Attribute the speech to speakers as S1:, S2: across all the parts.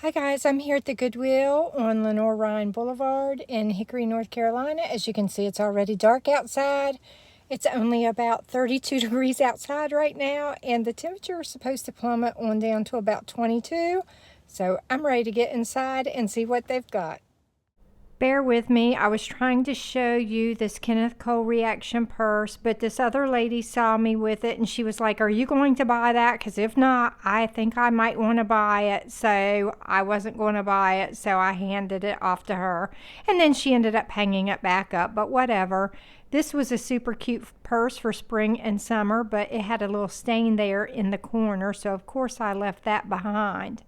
S1: Hi guys, I'm here at the Goodwill on Lenore Ryan Boulevard in Hickory, North Carolina. As you can see, it's already dark outside. It's only about 32 degrees outside right now, and the temperature is supposed to plummet on down to about 22. So I'm ready to get inside and see what they've got. Bear with me, I was trying to show you this Kenneth Cole reaction purse, but this other lady saw me with it and she was like, "Are you going to buy that? Because if not, I think I might want to buy it." So I wasn't going to buy it, so I handed it off to her. And then she ended up hanging it back up, but whatever. This was a super cute purse for spring and summer, but it had a little stain there in the corner, so of course I left that behind.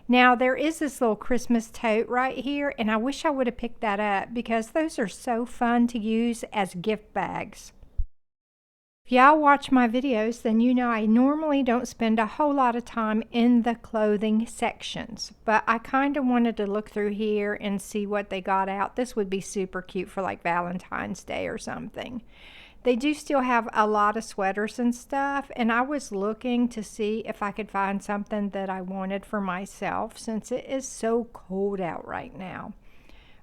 S1: Now there is this little Christmas tote right here, and I wish I would have picked that up because those are so fun to use as gift bags. If y'all watch my videos, then you know I normally don't spend a whole lot of time in the clothing sections, but I kind of wanted to look through here and see what they got out. This would be super cute for like Valentine's Day or something. They do still have a lot of sweaters and stuff, and I was looking to see if I could find something that I wanted for myself since it is so cold out right now.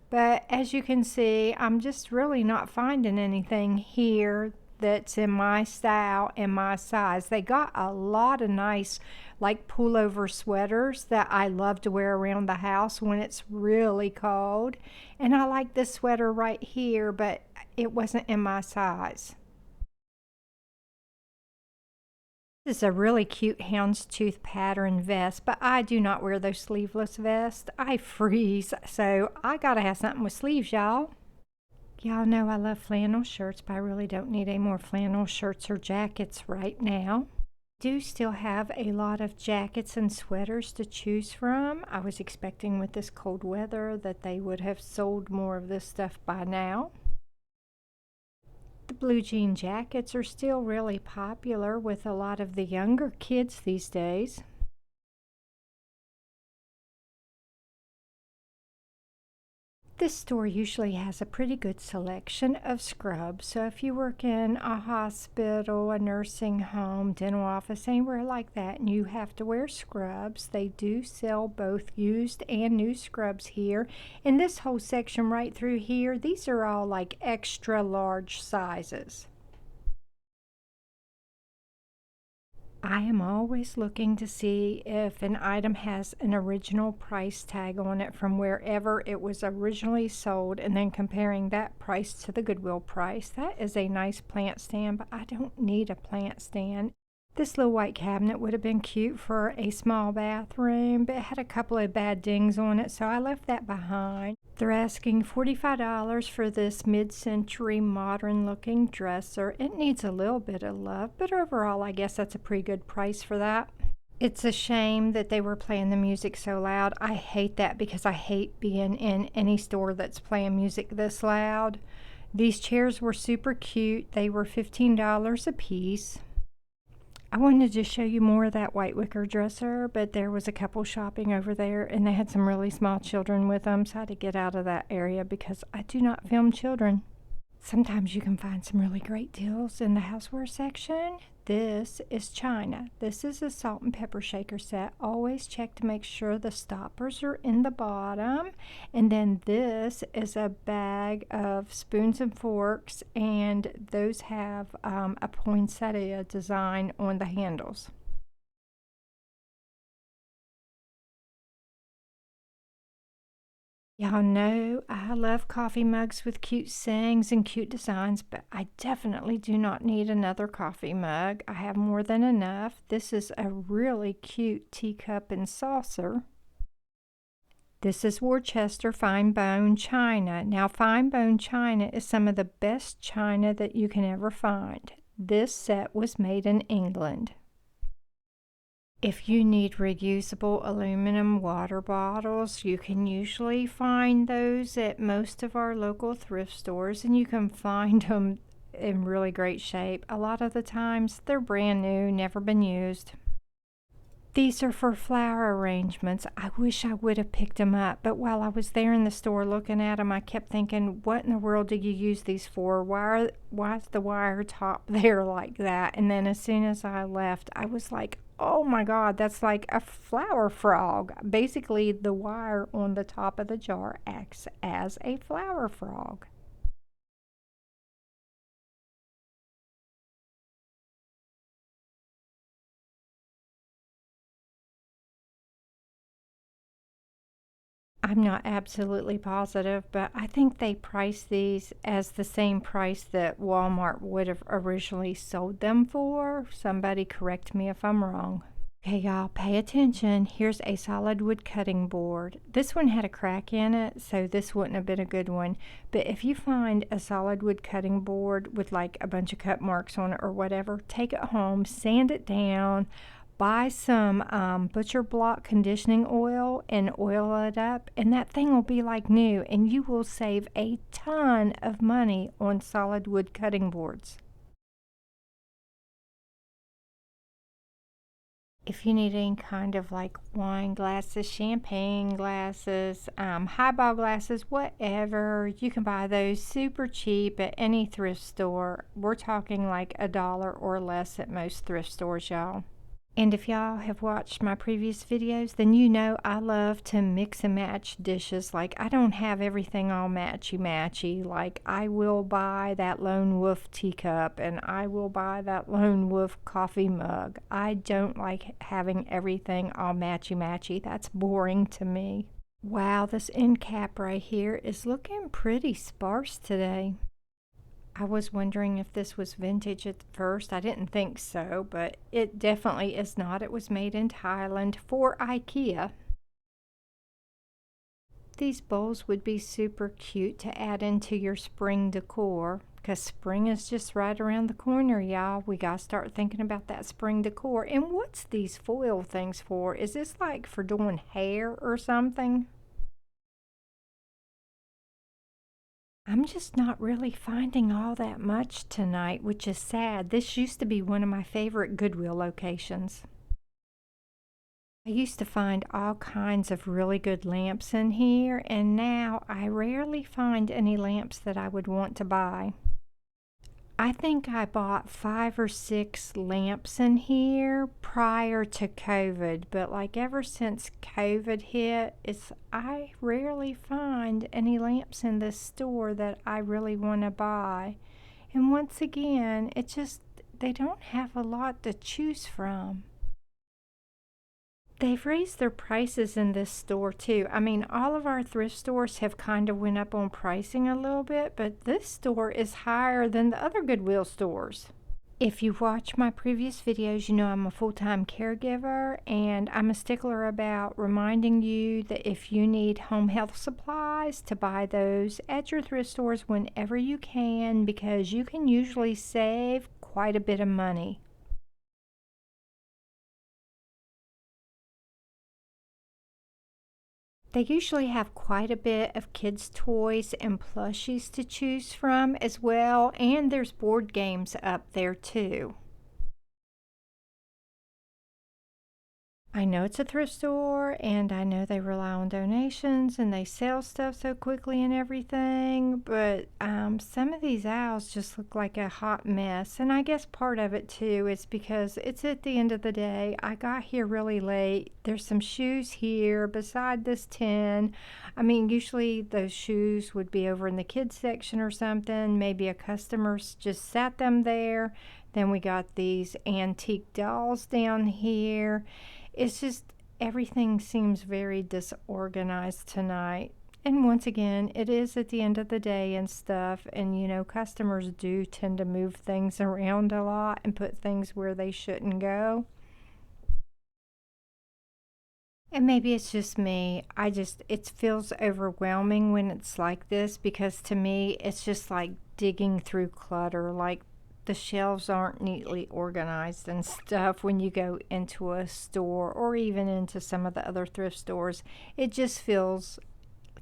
S1: But as you can see, I'm just really not finding anything here that's in my style and my size. They got a lot of nice like pullover sweaters that I love to wear around the house when it's really cold. And I like this sweater right here, but it wasn't in my size. This is a really cute houndstooth pattern vest, but I do not wear those sleeveless vests. I freeze, so I gotta have something with sleeves, y'all. Y'all know I love flannel shirts, but I really don't need any more flannel shirts or jackets right now. Do still have a lot of jackets and sweaters to choose from. I was expecting with this cold weather that they would have sold more of this stuff by now. The blue jean jackets are still really popular with a lot of the younger kids these days. This store usually has a pretty good selection of scrubs, so if you work in a hospital, a nursing home, dental office, anywhere like that, and you have to wear scrubs, they do sell both used and new scrubs here. In this whole section right through here, these are all like extra large sizes. I am always looking to see if an item has an original price tag on it from wherever it was originally sold and then comparing that price to the Goodwill price. That is a nice plant stand, but I don't need a plant stand. This little white cabinet would have been cute for a small bathroom, but it had a couple of bad dings on it, so I left that behind. They're asking $45 for this mid-century modern-looking dresser. It needs a little bit of love, but overall I guess that's a pretty good price for that. It's a shame that they were playing the music so loud. I hate that because I hate being in any store that's playing music this loud. These chairs were super cute. They were $15 a piece. I wanted to show you more of that white wicker dresser, but there was a couple shopping over there and they had some really small children with them, so I had to get out of that area because I do not film children. Sometimes you can find some really great deals in the houseware section. This is China. This is a salt and pepper shaker set. Always check to make sure the stoppers are in the bottom. And then this is a bag of spoons and forks, and those have a poinsettia design on the handles. Y'all know I love coffee mugs with cute sayings and cute designs, but I definitely do not need another coffee mug. I have more than enough. This is a really cute teacup and saucer. This is Worcester fine bone china. Now, fine bone china is some of the best china that you can ever find. This set was made in England. If you need reusable aluminum water bottles, you can usually find those at most of our local thrift stores, and you can find them in really great shape. A lot of the times they're brand new, never been used. These are for flower arrangements. I wish I would have picked them up, but while I was there in the store looking at them, I kept thinking, what in the world do you use these for? Why is the wire top there like that? And then as soon as I left, I was like, oh my God, that's like a flower frog. Basically, the wire on the top of the jar acts as a flower frog. I'm not absolutely positive, but I think they price these as the same price that Walmart would have originally sold them for. Somebody correct me if I'm wrong. Okay, y'all, pay attention. Here's a solid wood cutting board. This one had a crack in it, so this wouldn't have been a good one. But if you find a solid wood cutting board with like a bunch of cut marks on it or whatever, take it home, sand it down, buy some butcher block conditioning oil and oil it up, and that thing will be like new, and you will save a ton of money on solid wood cutting boards. If you need any kind of like wine glasses, champagne glasses, highball glasses, whatever, you can buy those super cheap at any thrift store. We're talking like $1 or less at most thrift stores, y'all. And if y'all have watched my previous videos, then you know I love to mix and match dishes. Like, I don't have everything all matchy-matchy. Like, I will buy that Lone Wolf teacup, and I will buy that Lone Wolf coffee mug. I don't like having everything all matchy-matchy. That's boring to me. Wow, this end cap right here is looking pretty sparse today. I was wondering if this was vintage at first. I didn't think so, but it definitely is not. It was made in Thailand for IKEA. These bowls would be super cute to add into your spring decor because spring is just right around the corner, y'all. We got to start thinking about that spring decor. And what's these foil things for? Is this like for doing hair or something? I'm just not really finding all that much tonight, which is sad. This used to be one of my favorite Goodwill locations. I used to find all kinds of really good lamps in here, and now I rarely find any lamps that I would want to buy. I think I bought 5 or 6 lamps in here prior to COVID, but like ever since COVID hit, I rarely find any lamps in this store that I really want to buy. And once again, they don't have a lot to choose from. They've raised their prices in this store too. I mean, all of our thrift stores have kind of went up on pricing a little bit, but this store is higher than the other Goodwill stores. If you watch my previous videos, you know I'm a full-time caregiver, and I'm a stickler about reminding you that if you need home health supplies, to buy those at your thrift stores whenever you can, because you can usually save quite a bit of money. They usually have quite a bit of kids' toys and plushies to choose from as well, and there's board games up there too. I know it's a thrift store, and I know they rely on donations and they sell stuff so quickly and everything, but some of these aisles just look like a hot mess. And I guess part of it too is because it's at the end of the day. I got here really late. There's some shoes here beside this tin. I mean, usually those shoes would be over in the kids section or something. Maybe a customer just sat them there. Then we got these antique dolls down here. It's just everything seems very disorganized tonight. And once again, it is at the end of the day and stuff. And you know, customers do tend to move things around a lot and put things where they shouldn't go. And maybe it's just me. It feels overwhelming when it's like this because to me, it's just like digging through clutter. Like the shelves aren't neatly organized and stuff when you go into a store or even into some of the other thrift stores. It just feels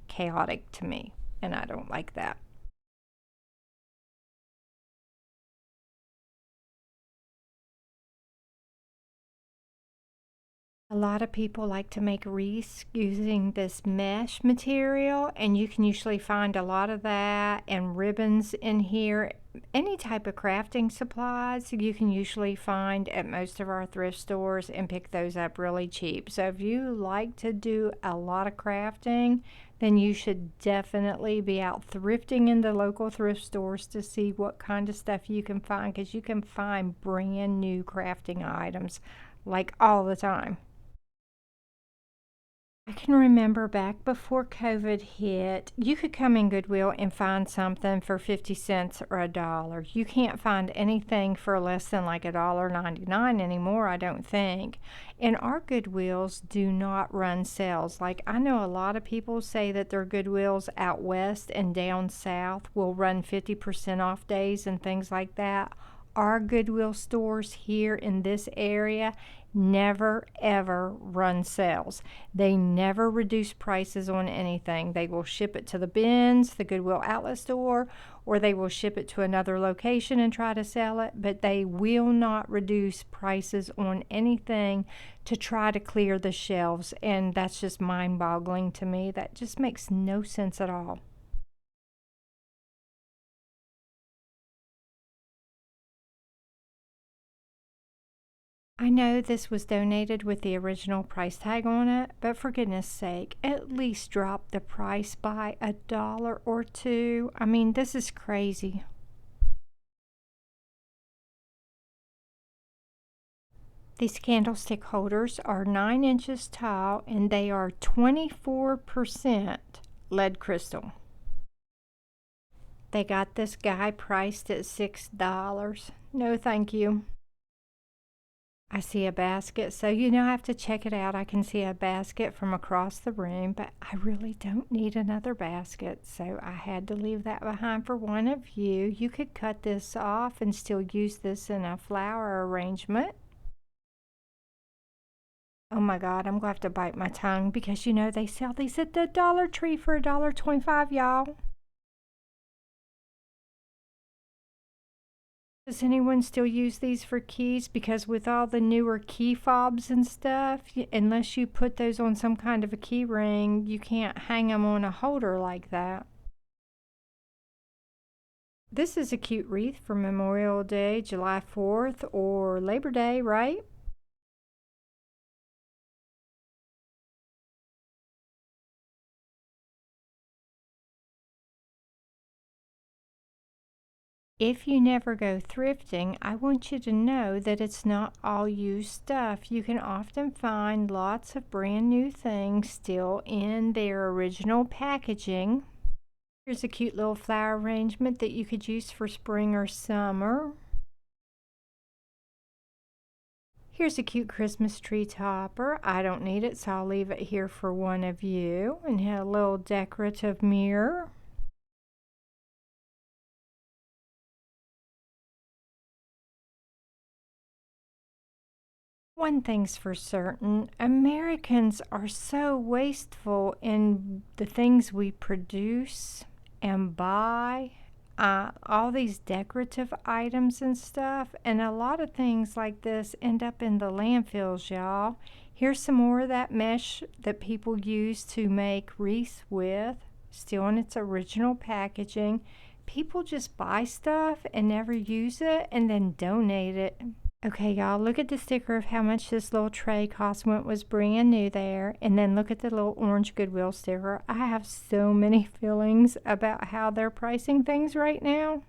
S1: chaotic to me, and I don't like that. A lot of people like to make wreaths using this mesh material, and you can usually find a lot of that and ribbons in here. Any type of crafting supplies you can usually find at most of our thrift stores and pick those up really cheap. So if you like to do a lot of crafting, then you should definitely be out thrifting in the local thrift stores to see what kind of stuff you can find, because you can find brand new crafting items like all the time. I can remember back before COVID hit, you could come in Goodwill and find something for 50 cents or $1. You can't find anything for less than like $1.99 anymore, I don't think. And our Goodwills do not run sales. Like, I know a lot of people say that their Goodwills out west and down south will run 50% off days and things like that. Our Goodwill stores here in this area never ever run sales. They never reduce prices on anything. They will ship it to the bins, the Goodwill outlet store, or they will ship it to another location and try to sell it, but they will not reduce prices on anything to try to clear the shelves, and that's just mind-boggling to me. That just makes no sense at all. I know this was donated with the original price tag on it, but for goodness sake, at least drop the price by $1 or $2. I mean, this is crazy. These candlestick holders are 9 inches tall and they are 24% lead crystal. They got this guy priced at $6. No, thank you. I see a basket, so I have to check it out. I can see a basket from across the room, but I really don't need another basket, so I had to leave that behind for one of you. You could cut this off and still use this in a flower arrangement. Oh my God, I'm going to have to bite my tongue because they sell these at the Dollar Tree for $1.25, y'all. Does anyone still use these for keys? Because with all the newer key fobs and stuff, unless you put those on some kind of a key ring, you can't hang them on a holder like that. This is a cute wreath for Memorial Day, July 4th, or Labor Day, right? If you never go thrifting, I want you to know that it's not all used stuff. You can often find lots of brand new things still in their original packaging. Here's a cute little flower arrangement that you could use for spring or summer. Here's a cute Christmas tree topper. I don't need it, so I'll leave it here for one of you. And a little decorative mirror. One thing's for certain, Americans are so wasteful in the things we produce and buy. All these decorative items and stuff, and a lot of things like this end up in the landfills, y'all. Here's some more of that mesh that people use to make wreaths with, still in its original packaging. People just buy stuff and never use it and then donate it. Okay, y'all, look at the sticker of how much this little tray cost when it was brand new there. And then look at the little orange Goodwill sticker. I have so many feelings about how they're pricing things right now.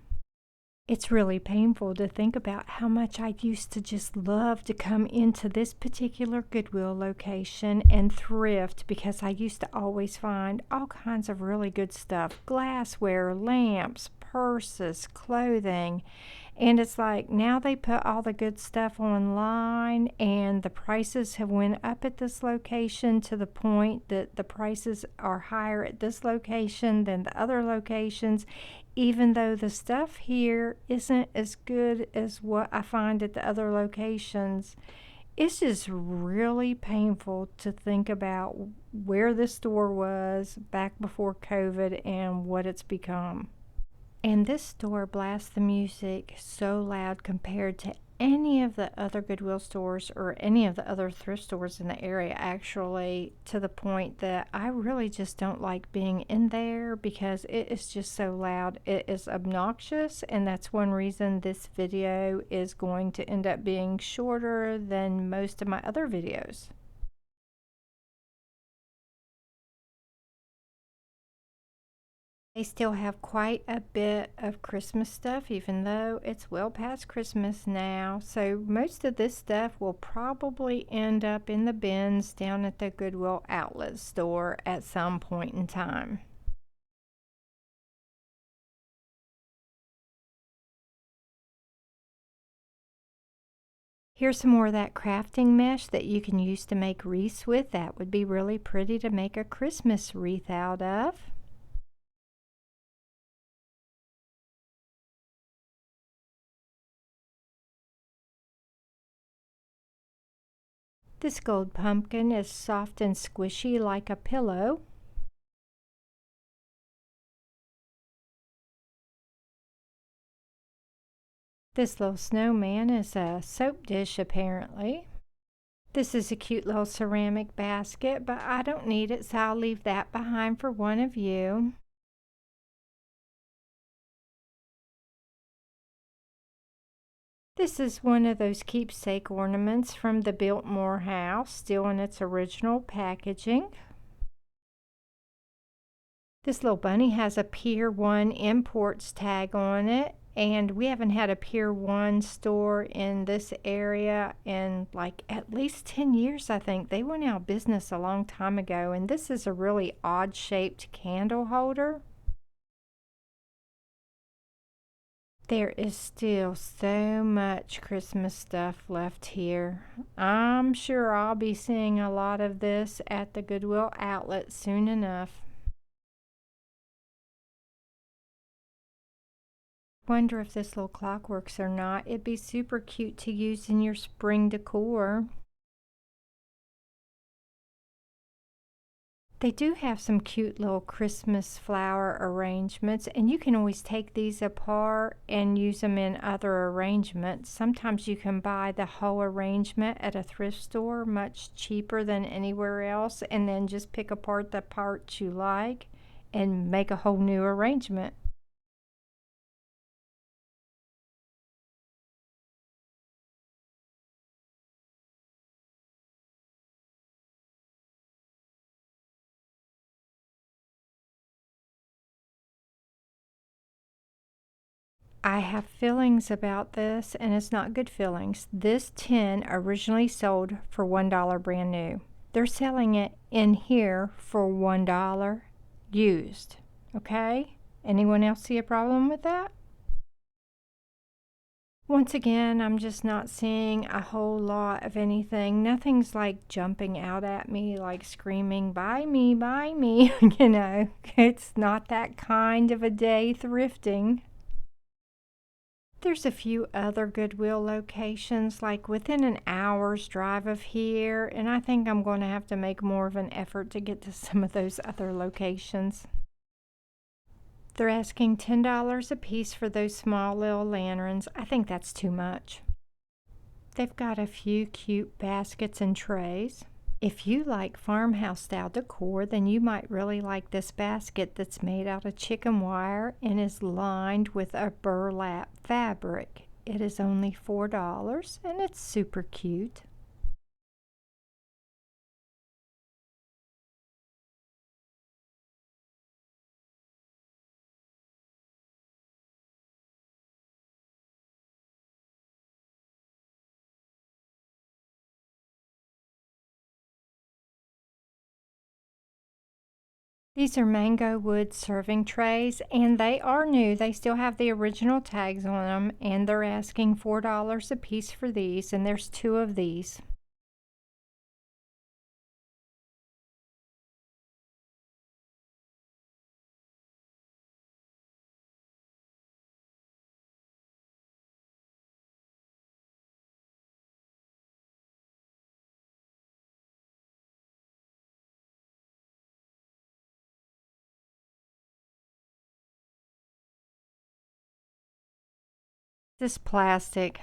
S1: It's really painful to think about how much I used to just love to come into this particular Goodwill location and thrift, because I used to always find all kinds of really good stuff. Glassware, lamps, purses, clothing. And it's like now they put all the good stuff online and the prices have went up at this location to the point that the prices are higher at this location than the other locations, even though the stuff here isn't as good as what I find at the other locations. It's just really painful to think about where this store was back before COVID and what it's become. And this store blasts the music so loud compared to any of the other Goodwill stores or any of the other thrift stores in the area, actually, to the point that I really just don't like being in there because it is just so loud. It is obnoxious, and that's one reason this video is going to end up being shorter than most of my other videos. They still have quite a bit of Christmas stuff, even though it's well past Christmas now. So most of this stuff will probably end up in the bins down at the Goodwill outlet store at some point in time. Here's some more of that crafting mesh that you can use to make wreaths with. That would be really pretty to make a Christmas wreath out of. This gold pumpkin is soft and squishy like a pillow. This little snowman is a soap dish apparently. This is a cute little ceramic basket, but I don't need it, so I'll leave that behind for one of you. This is one of those keepsake ornaments from the Biltmore house, still in its original packaging. This little bunny has a Pier 1 Imports tag on it, and we haven't had a Pier 1 store in this area in like at least 10 years, I think. They went out of business a long time ago, and this is a really odd shaped candle holder. There is still so much Christmas stuff left here. I'm sure I'll be seeing a lot of this at the Goodwill outlet soon enough. Wonder if this little clock works or not. It'd be super cute to use in your spring decor. They do have some cute little Christmas flower arrangements, and you can always take these apart and use them in other arrangements. Sometimes you can buy the whole arrangement at a thrift store much cheaper than anywhere else, and then just pick apart the parts you like and make a whole new arrangement. I have feelings about this, and it's not good feelings. This tin originally sold for $1 brand new. They're selling it in here for $1 used. Okay? Anyone else see a problem with that? Once again, I'm just not seeing a whole lot of anything. Nothing's like jumping out at me, like screaming, buy me, buy me. You know, it's not that kind of a day thrifting. There's a few other Goodwill locations like within an hour's drive of here, and I think I'm going to have to make more of an effort to get to some of those other locations. They're asking $10 a piece for those small little lanterns. I think that's too much. They've got a few cute baskets and trays. If you like farmhouse style decor, then you might really like this basket that's made out of chicken wire and is lined with a burlap fabric. It is only $4 and it's super cute. These are mango wood serving trays, and they are new. They still have the original tags on them, and they're asking $4 a piece for these, and there's two of these. This plastic.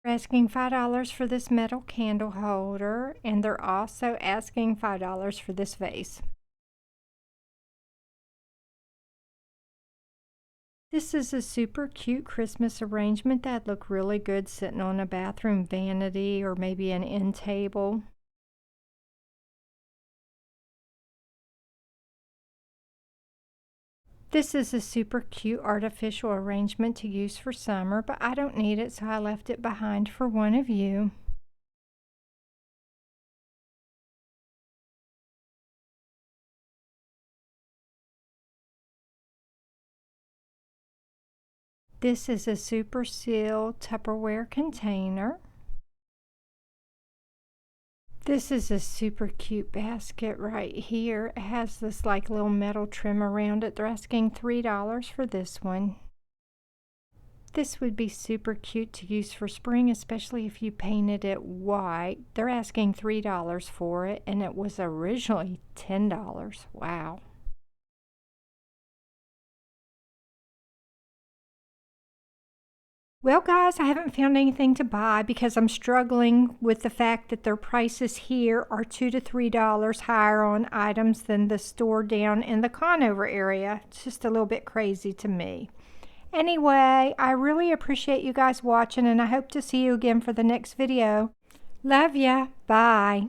S1: They're asking $5 for this metal candle holder, and they're also asking $5 for this vase. This is a super cute Christmas arrangement that'd look really good sitting on a bathroom vanity or maybe an end table. This is a super cute artificial arrangement to use for summer, but I don't need it, so I left it behind for one of you. This is a super seal Tupperware container. This is a super cute basket right here. It has this like little metal trim around it. They're asking $3 for this one. This would be super cute to use for spring, especially if you painted it white. They're asking $3 for it, and it was originally $10. Wow. Well, guys, I haven't found anything to buy because I'm struggling with the fact that their prices here are $2 to $3 higher on items than the store down in the Conover area. It's just a little bit crazy to me. Anyway, I really appreciate you guys watching, and I hope to see you again for the next video. Love ya. Bye.